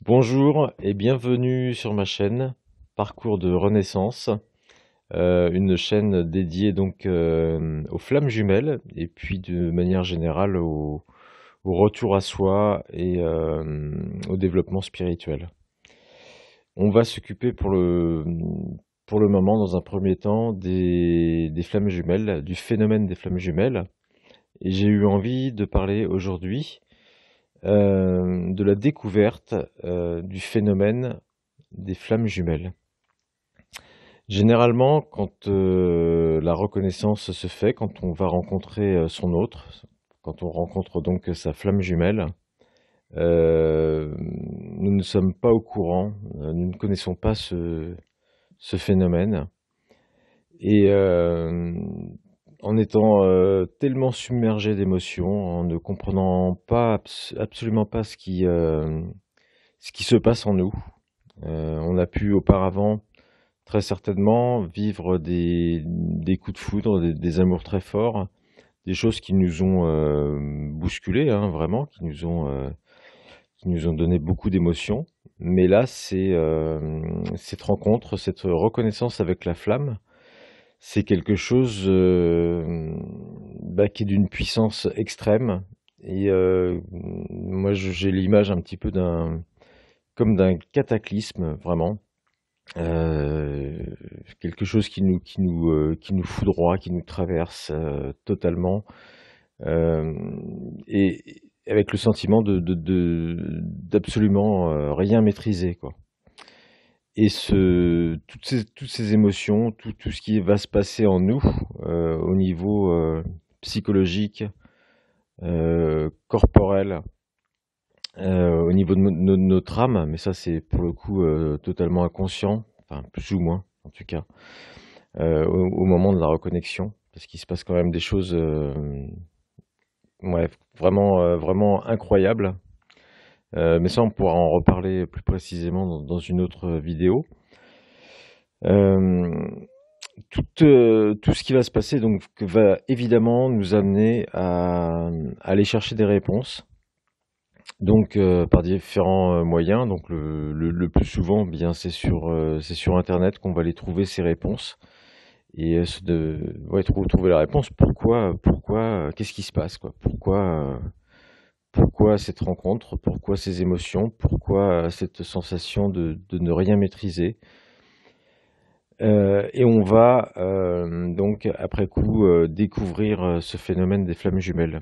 Bonjour et bienvenue sur ma chaîne Parcours de Renaissance, une chaîne dédiée donc aux flammes jumelles et puis de manière générale au retour à soi et au développement spirituel. On va s'occuper pour le moment, dans un premier temps, des flammes jumelles, du phénomène des flammes jumelles. Et j'ai eu envie de parler aujourd'hui de la découverte du phénomène des flammes jumelles. Généralement, quand la reconnaissance se fait, quand on va rencontrer son autre, quand on rencontre donc sa flamme jumelle, nous ne sommes pas au courant, nous ne connaissons pas ce phénomène. Et en étant tellement submergé d'émotions, en ne comprenant pas absolument pas ce qui se passe en nous, on a pu auparavant très certainement vivre des coups de foudre, des amours très forts, des choses qui nous ont bousculés, hein, vraiment, qui nous ont donné beaucoup d'émotions. Mais là, cette rencontre, cette reconnaissance avec la flamme, c'est quelque chose qui est d'une puissance extrême. Et moi, j'ai l'image un petit peu comme d'un cataclysme, vraiment. Quelque chose qui nous foudroie, qui nous traverse totalement, euh, et avec le sentiment d'absolument rien maîtriser, quoi. Et toutes ces émotions, tout ce qui va se passer en nous, au niveau psychologique, corporel, au niveau de notre âme, mais ça c'est pour le coup totalement inconscient, enfin plus ou moins en tout cas, au moment de la reconnexion, parce qu'il se passe quand même des choses ouais, vraiment incroyables. Mais ça on pourra en reparler plus précisément dans une autre vidéo. Euh, tout ce qui va se passer donc va évidemment nous amener à aller chercher des réponses. Donc par différents moyens, donc le plus souvent, bien c'est sur internet qu'on va les trouver ces réponses et ouais, trouver la réponse. Qu'est-ce qui se passe quoi? Pourquoi cette rencontre? Pourquoi ces émotions? Pourquoi cette sensation de ne rien maîtriser? Et on va donc après coup découvrir ce phénomène des flammes jumelles.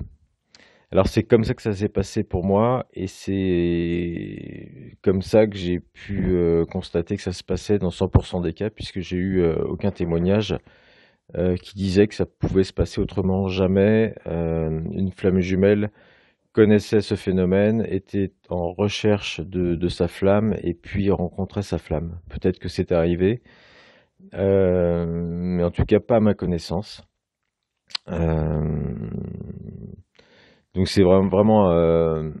Alors c'est comme ça que ça s'est passé pour moi et c'est comme ça que j'ai pu constater que ça se passait dans 100% des cas puisque j'ai eu aucun témoignage qui disait que ça pouvait se passer autrement. Jamais une flamme jumelle connaissait ce phénomène, était en recherche de sa flamme et puis rencontrait sa flamme. Peut-être que c'est arrivé, mais en tout cas pas à ma connaissance. Euh, Donc c'est vraiment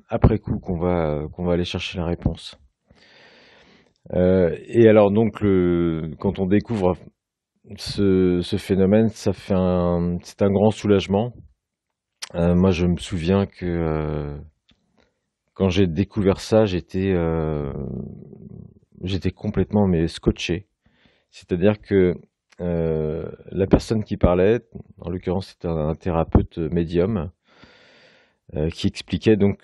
après coup qu'on va aller chercher la réponse. Et alors donc quand on découvre ce phénomène, c'est un grand soulagement. Moi je me souviens que quand j'ai découvert ça, j'étais complètement mais scotché. C'est-à-dire que la personne qui parlait, en l'occurrence c'était un thérapeute médium, qui expliquait donc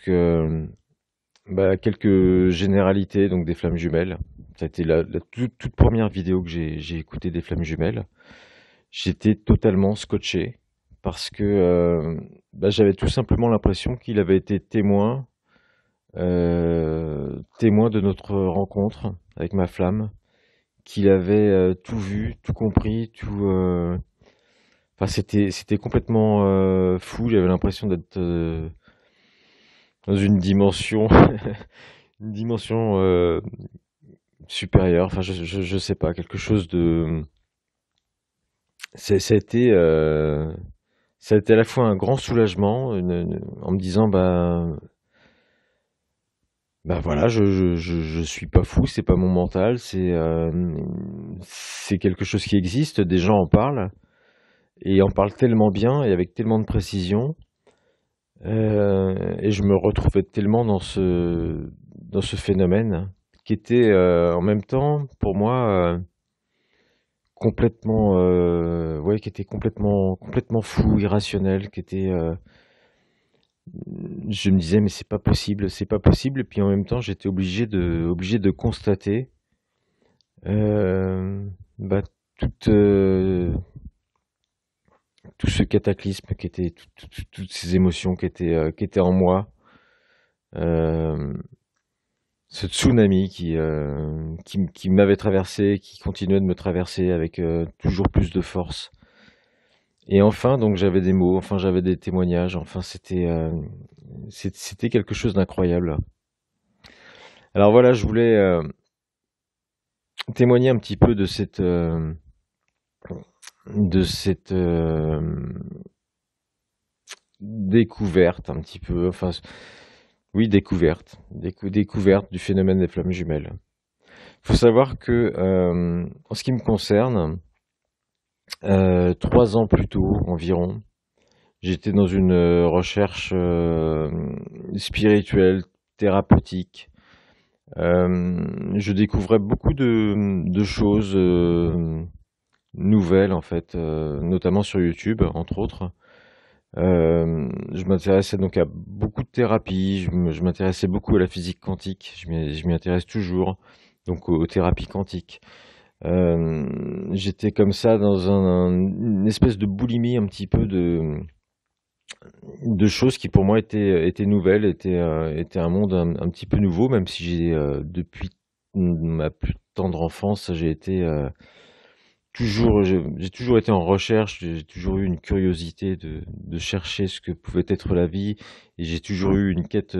quelques généralités donc des flammes jumelles. Ça a été la toute première vidéo que j'ai écoutée des flammes jumelles. J'étais totalement scotché parce que j'avais tout simplement l'impression qu'il avait été témoin de notre rencontre avec ma flamme, qu'il avait tout vu, tout compris, Enfin, c'était complètement fou. J'avais l'impression d'être dans une dimension supérieur, enfin je sais pas, quelque chose de... Ça a été, ça a été à la fois un grand soulagement, en me disant, bah voilà, je suis pas fou, c'est pas mon mental, c'est quelque chose qui existe, des gens en parlent, et en parlent tellement bien et avec tellement de précision, et je me retrouvais tellement dans ce phénomène qui était en même temps pour moi complètement, ouais, qui était complètement fou, irrationnel, qui était, je me disais mais c'est pas possible, c'est pas possible. Et puis en même temps j'étais obligé de constater bah, toute, tout ce cataclysme qui était, toutes ces émotions qui étaient en moi, euh, ce tsunami qui m'avait traversé, qui continuait de me traverser avec toujours plus de force. Et enfin, donc j'avais des mots, enfin j'avais des témoignages, enfin c'était quelque chose d'incroyable. Alors voilà, je voulais témoigner un petit peu de cette découverte un petit peu, enfin oui, découverte du phénomène des flammes jumelles. Il faut savoir que en ce qui me concerne, 3 ans plus tôt environ, j'étais dans une recherche spirituelle, thérapeutique. Je découvrais beaucoup de choses nouvelles en fait, notamment sur YouTube, entre autres. Je m'intéressais donc à beaucoup de thérapies, je m'intéressais beaucoup à la physique quantique, je m'y intéresse toujours, donc aux thérapies quantiques. J'étais comme ça dans une espèce de boulimie un petit peu de choses qui pour moi étaient nouvelles, étaient un monde un petit peu nouveau, même si depuis ma plus tendre enfance, j'ai toujours été en recherche, j'ai toujours eu une curiosité de chercher ce que pouvait être la vie, et j'ai toujours eu une quête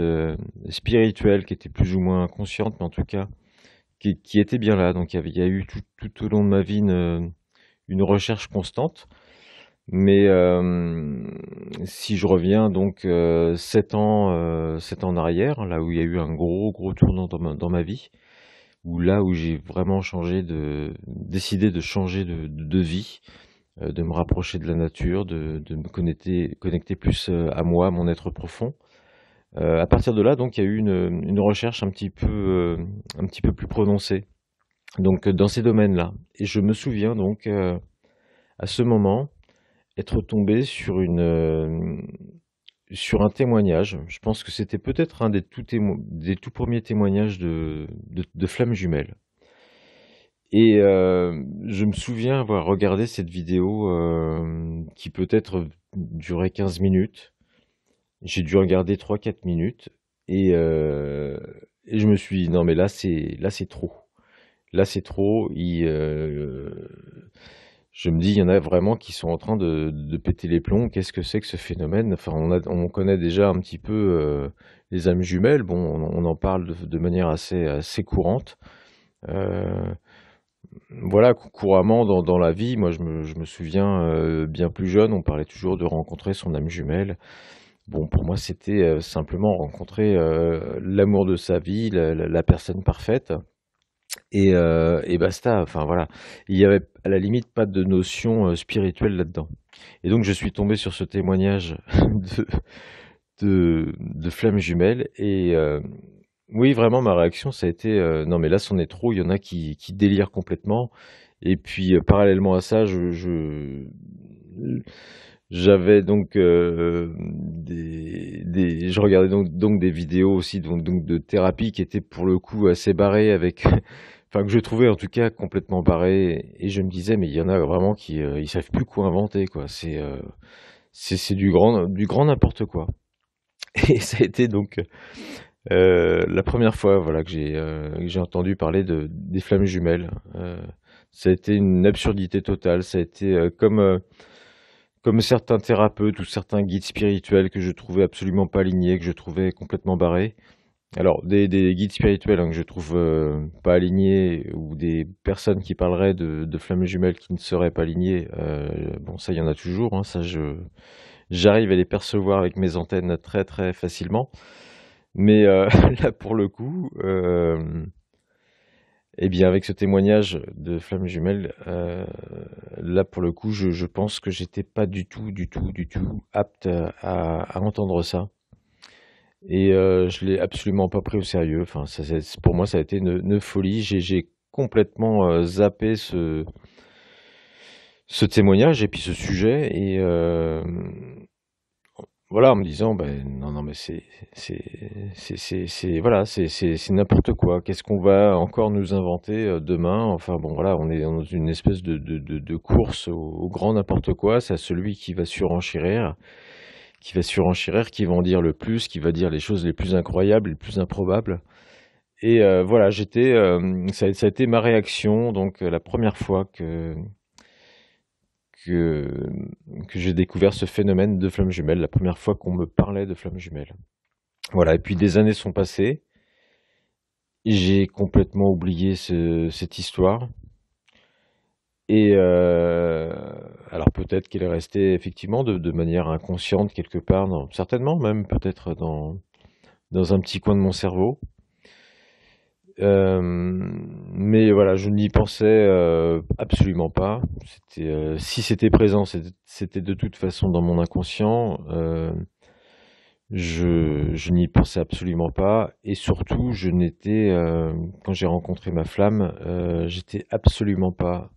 spirituelle qui était plus ou moins consciente, mais en tout cas qui était bien là. Donc il y a eu tout au long de ma vie une recherche constante. Mais si je reviens donc 7 ans en arrière, là où il y a eu un gros tournant dans ma vie, où j'ai vraiment décidé de changer de vie, de me rapprocher de la nature, de me connecter plus à moi, à mon être profond. À partir de là, donc, il y a eu une recherche un petit peu plus prononcée, donc dans ces domaines-là. Et je me souviens donc à ce moment être tombé sur un témoignage. Je pense que c'était peut-être un des tout premiers témoignages de flammes jumelles. Et je me souviens avoir regardé cette vidéo qui peut-être durait 15 minutes. J'ai dû regarder 3 4 minutes et, euh, et je me suis dit non mais là c'est trop. Là c'est trop. Je me dis il y en a vraiment qui sont en train de péter les plombs. Qu'est-ce que c'est que ce phénomène? Enfin on connaît déjà un petit peu les âmes jumelles. Bon on en parle de manière assez courante. Euh, Voilà, couramment dans la vie, moi je me souviens bien plus jeune, on parlait toujours de rencontrer son âme jumelle. Bon, pour moi c'était simplement rencontrer l'amour de sa vie, la personne parfaite, et basta. Enfin voilà, il y avait à la limite pas de notion spirituelle là-dedans. Et donc je suis tombé sur ce témoignage de, de flamme jumelle, et oui, vraiment ma réaction ça a été non mais là c'en est trop, il y en a qui délirent complètement. Et puis parallèlement à ça, j'avais donc je regardais donc des vidéos aussi donc de thérapie qui étaient pour le coup assez barrées avec, enfin que je trouvais en tout cas complètement barrées. Et je me disais mais il y en a vraiment qui ils savent plus quoi inventer quoi. C'est du grand n'importe quoi. Et ça a été donc la première fois voilà que j'ai entendu parler des flammes jumelles. Ça a été une absurdité totale. Ça a été comme certains thérapeutes ou certains guides spirituels que je trouvais absolument pas alignés, que je trouvais complètement barrés. Alors, des guides spirituels hein, que je trouve pas alignés, ou des personnes qui parleraient de flammes jumelles qui ne seraient pas alignées, bon, ça, il y en a toujours. Hein, j'arrive à les percevoir avec mes antennes très très facilement. Mais là, pour le coup, eh bien, avec ce témoignage de flamme jumelle, là, pour le coup, je pense que j'étais pas du tout apte à entendre ça. et je l'ai absolument pas pris au sérieux. Enfin, pour moi, ça a été une folie. J'ai complètement zappé ce témoignage et puis ce sujet, et voilà, en me disant, ben non, non, mais voilà, c'est n'importe quoi. Qu'est-ce qu'on va encore nous inventer demain? Enfin bon, voilà, on est dans une espèce de course au grand n'importe quoi. C'est à celui qui va en dire le plus, qui va dire les choses les plus incroyables, les plus improbables. Et voilà, ça a été ma réaction, donc la première fois que, que j'ai découvert ce phénomène de flammes jumelles, la première fois qu'on me parlait de flammes jumelles. Voilà, et puis des années sont passées, j'ai complètement oublié cette histoire. Et alors peut-être qu'elle est restée effectivement de manière inconsciente quelque part, certainement même peut-être dans un petit coin de mon cerveau. Mais voilà, je n'y pensais absolument pas. Si c'était présent, c'était de toute façon dans mon inconscient. Je n'y pensais absolument pas, et surtout, quand j'ai rencontré ma flamme, j'étais absolument pas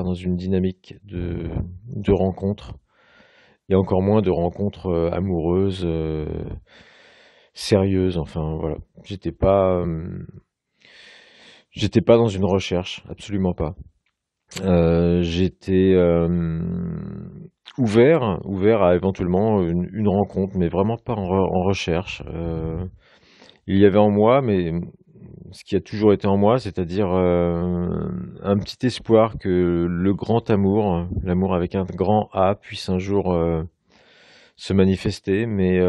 dans une dynamique de rencontre, et encore moins de rencontre amoureuse, sérieuse. Enfin voilà, j'étais pas dans une recherche, absolument pas. J'étais ouvert à éventuellement une rencontre, mais vraiment pas en recherche. Il y avait en moi, mais ce qui a toujours été en moi, c'est-à-dire un petit espoir que le grand amour, l'amour avec un grand A, puisse un jour se manifester. Mais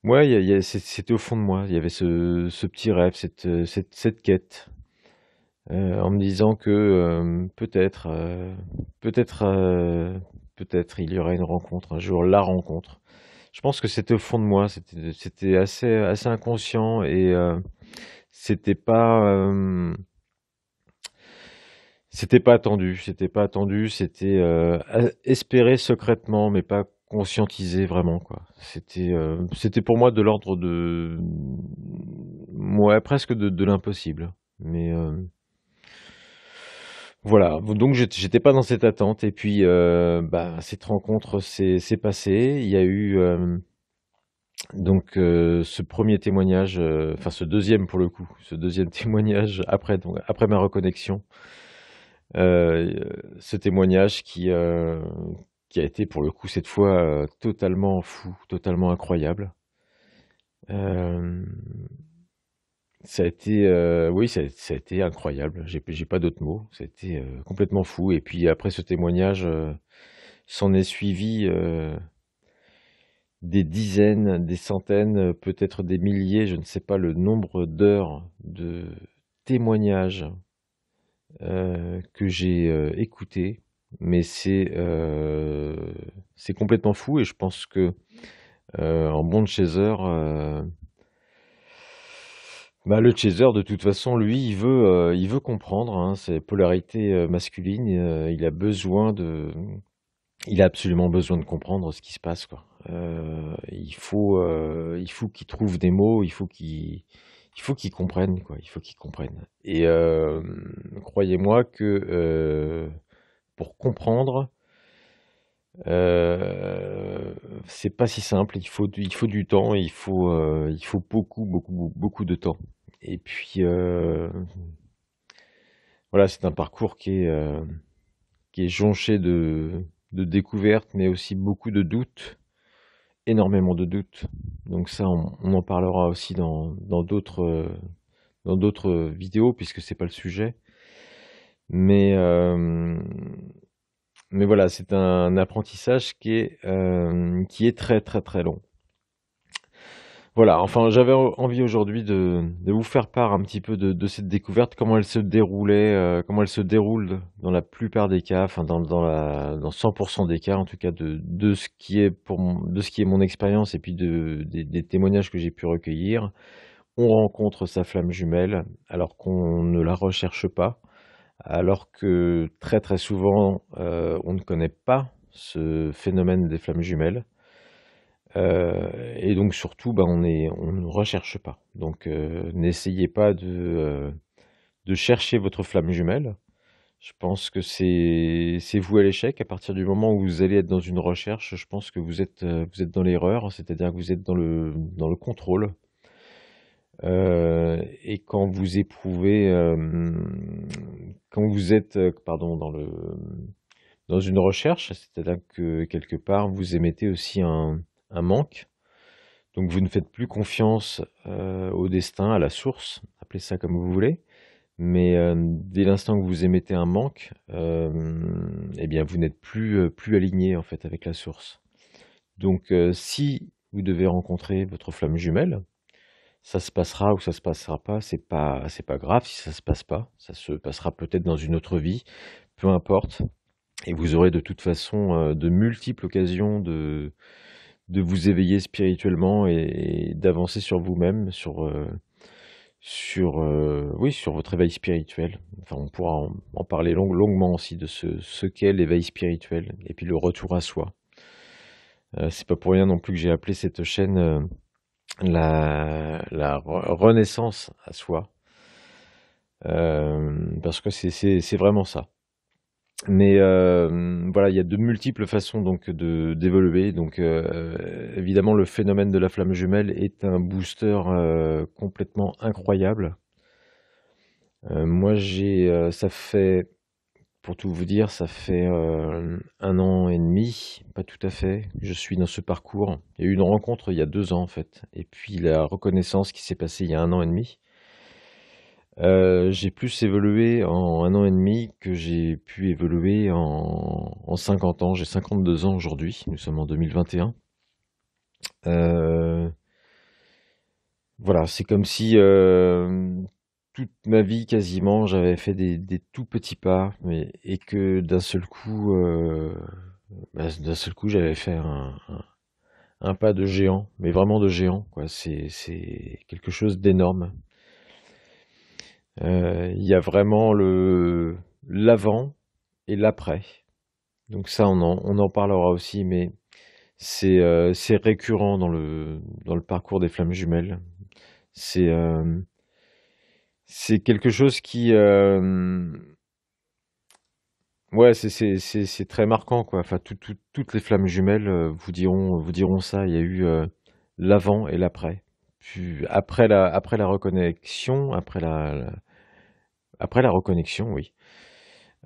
ouais, c'était au fond de moi. Il y avait ce petit rêve, cette quête. En me disant que peut-être, peut-être il y aurait une rencontre un jour, la rencontre. Je pense que c'était au fond de moi, c'était assez inconscient, et c'était pas c'était pas attendu, c'était espéré secrètement, mais pas conscientisé vraiment, quoi. C'était pour moi de l'ordre de, ouais, presque de l'impossible. Mais voilà, donc j'étais pas dans cette attente, et puis bah, cette rencontre s'est passée. Il y a eu donc ce premier témoignage, enfin ce deuxième pour le coup, ce deuxième témoignage après, donc, après ma reconnexion, ce témoignage qui a été pour le coup cette fois totalement fou, totalement incroyable. Euh, Ça a été, oui, ça a été incroyable. J'ai pas d'autres mots. Ça a été complètement fou. Et puis après ce témoignage, s'en est suivi des dizaines, des centaines, peut-être des milliers, je ne sais pas le nombre d'heures de témoignages que j'ai écoutés. Mais c'est complètement fou, et je pense que en bon chaser, bah, le chaser, de toute façon, lui, il veut comprendre, hein, ses polarités masculines. Il a absolument besoin de comprendre ce qui se passe, quoi. Il faut qu'il trouve des mots, il faut qu'il comprenne, quoi. Il faut qu'il comprenne. Et croyez-moi que pour comprendre, c'est pas si simple. Il faut du temps, et il faut beaucoup de temps. Et puis voilà, c'est un parcours qui est jonché de découvertes, mais aussi beaucoup de doutes, énormément de doutes. Donc ça, on en parlera aussi dans d'autres vidéos, puisque c'est pas le sujet. Mais, mais voilà, c'est un apprentissage qui est très très très long. Voilà, enfin, j'avais envie aujourd'hui de vous faire part un petit peu de cette découverte, comment elle se déroulait, comment elle se déroule dans la plupart des cas, enfin dans 100% des cas en tout cas, de ce qui est de ce qui est mon expérience, et puis des témoignages que j'ai pu recueillir. On rencontre sa flamme jumelle alors qu'on ne la recherche pas, alors que très très souvent on ne connaît pas ce phénomène des flammes jumelles. Et donc surtout, bah, on ne recherche pas. Donc n'essayez pas de chercher votre flamme jumelle. Je pense que c'est voué à l'échec. À partir du moment où vous allez être dans une recherche, je pense que vous êtes dans l'erreur, c'est-à-dire que vous êtes dans le contrôle. Et quand vous éprouvez, quand vous êtes, pardon, dans une recherche, c'est-à-dire que quelque part vous émettez aussi un manque. Donc vous ne faites plus confiance au destin, à la source, appelez ça comme vous voulez. Mais dès l'instant que vous émettez un manque, eh bien vous n'êtes plus aligné en fait avec la source. Donc si vous devez rencontrer votre flamme jumelle, ça se passera ou ça se passera pas, c'est pas grave si ça se passe pas, ça se passera peut-être dans une autre vie, peu importe. Et vous aurez de toute façon de multiples occasions de vous éveiller spirituellement et d'avancer sur vous-même, oui, sur votre éveil spirituel. Enfin, on pourra en parler longuement aussi de ce qu'est l'éveil spirituel et puis le retour à soi. C'est pas pour rien non plus que j'ai appelé cette chaîne la renaissance à soi, parce que c'est vraiment ça. Mais voilà, il y a de multiples façons donc d'évoluer. Donc évidemment, le phénomène de la flamme jumelle est un booster complètement incroyable. Moi, ça fait, pour tout vous dire, ça fait 1 an et demi, pas tout à fait, que je suis dans ce parcours. Il y a eu une rencontre il y a 2 ans en fait, et puis la reconnaissance qui s'est passée il y a 1 an et demi. J'ai plus évolué en 1 an et demi que j'ai pu évoluer en 50 ans. J'ai 52 ans aujourd'hui, nous sommes en 2021. Euh, voilà, c'est comme si toute ma vie quasiment j'avais fait des tout petits pas, et que d'un seul coup j'avais fait un pas de géant, mais vraiment de géant, quoi. C'est quelque chose d'énorme. Il y a vraiment l'avant et l'après. Donc ça, on en parlera aussi, mais c'est récurrent dans le parcours des flammes jumelles. C'est c'est quelque chose qui, ouais, c'est très marquant, quoi. Enfin, toutes les flammes jumelles vous diront ça. Il y a eu l'avant et l'après. Puis après la reconnexion, après la reconnexion, oui.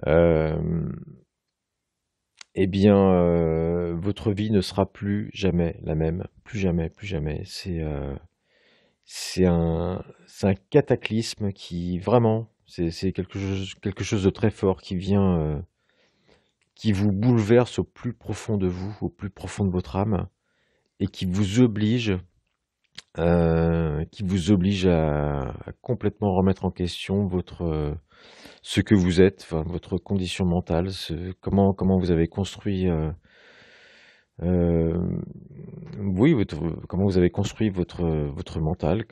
Euh, eh bien, votre vie ne sera plus jamais la même. Plus jamais, plus jamais. C'est un cataclysme qui, vraiment, c'est quelque chose de très fort qui vous bouleverse au plus profond de vous, au plus profond de votre âme, et qui vous oblige à complètement remettre en question ce que vous êtes, enfin, votre condition mentale, comment vous avez construit, euh, oui, comment vous avez construit votre mental,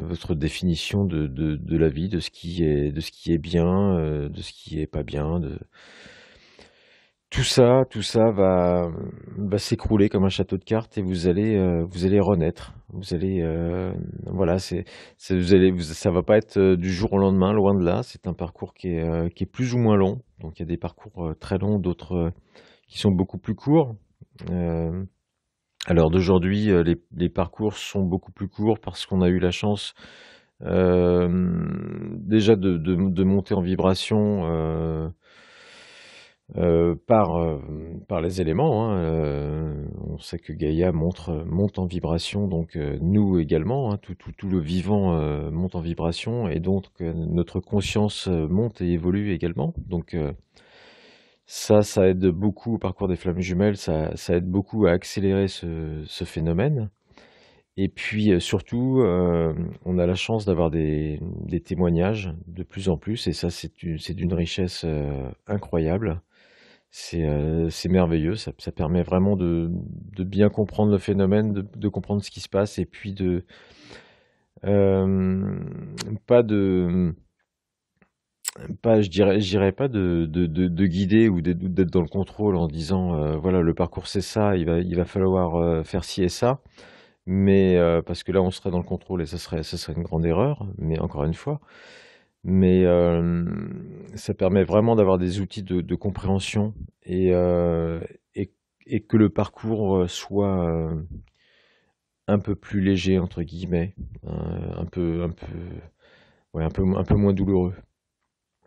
votre définition de la vie, de ce qui est bien, de ce qui est pas bien, tout ça va s'écrouler comme un château de cartes et vous allez renaître. Voilà, ça va pas être du jour au lendemain, loin de là. C'est un parcours qui est plus ou moins long. Donc il y a des parcours très longs, d'autres qui sont beaucoup plus courts. Euh, à l'heure d'aujourd'hui, les parcours sont beaucoup plus courts parce qu'on a eu la chance euh, déjà de monter en vibration par les éléments, hein. On sait que Gaïa monte en vibration, donc nous également, hein, tout le vivant monte en vibration, et donc notre conscience monte et évolue également. Donc ça aide beaucoup au parcours des flammes jumelles, ça aide beaucoup à accélérer ce phénomène. Et puis surtout, on a la chance d'avoir des témoignages de plus en plus, et ça c'est d'une richesse incroyable. C'est merveilleux, ça permet vraiment de bien comprendre le phénomène, de comprendre ce qui se passe, et puis euh, pas de, pas, je dirais pas de guider ou d'être dans le contrôle en disant, voilà, le parcours c'est ça, il va falloir faire ci et ça. Mais parce que là, on serait dans le contrôle et ça serait une grande erreur, mais encore une fois. Mais ça permet vraiment d'avoir des outils de compréhension et, et, et que le parcours soit un peu plus léger, entre guillemets, ouais, un peu moins douloureux.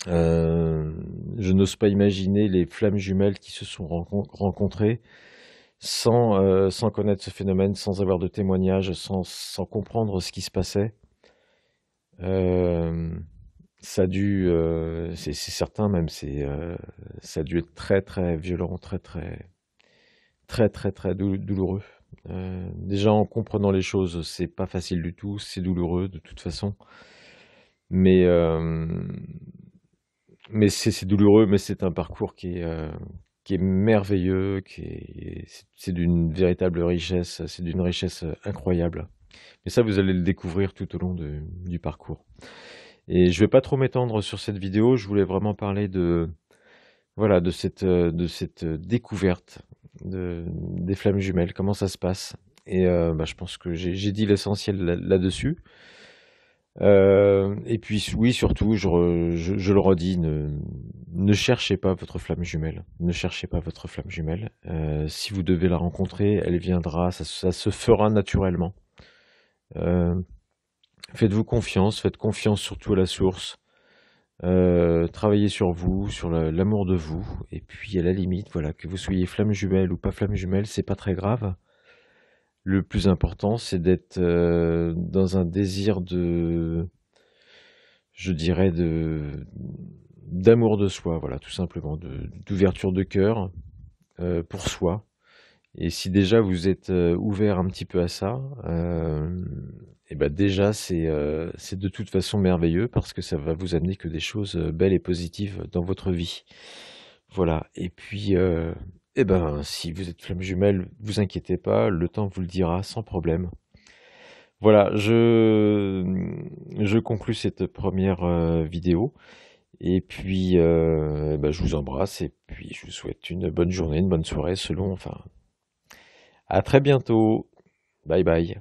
Je n'ose pas imaginer les flammes jumelles qui se sont rencontrées sans connaître ce phénomène, sans avoir de témoignages, sans comprendre ce qui se passait. Euh, Ça a dû, c'est certain même, ça a dû être très très violent, très douloureux. Déjà en comprenant les choses, c'est pas facile du tout, c'est douloureux de toute façon, mais c'est douloureux, mais c'est un parcours qui est merveilleux, c'est d'une véritable richesse, c'est d'une richesse incroyable. Mais ça, vous allez le découvrir tout au long du parcours. Et je vais pas trop m'étendre sur cette vidéo, je voulais vraiment parler voilà, de cette découverte des flammes jumelles, comment ça se passe. Et bah, je pense que j'ai dit l'essentiel là-dessus. Et puis oui, surtout, je le redis, ne cherchez pas votre flamme jumelle. Ne cherchez pas votre flamme jumelle. Si vous devez la rencontrer, elle viendra, ça se fera naturellement. Euh, Faites-vous confiance, faites confiance surtout à la source. Travaillez sur vous, sur l'amour de vous, et puis à la limite, voilà, que vous soyez flamme jumelle ou pas flamme jumelle, c'est pas très grave. Le plus important, c'est d'être dans un désir je dirais, d'amour de soi, voilà, tout simplement, d'ouverture de cœur pour soi. Et si déjà vous êtes ouvert un petit peu à ça, et ben déjà c'est de toute façon merveilleux parce que ça va vous amener que des choses belles et positives dans votre vie. Voilà. Et puis, eh ben, si vous êtes flamme jumelle, vous inquiétez pas, le temps vous le dira sans problème. Voilà, je conclus cette première vidéo. Et puis, bah, je vous embrasse et puis je vous souhaite une bonne journée, une bonne soirée selon, enfin, à très bientôt. Bye bye.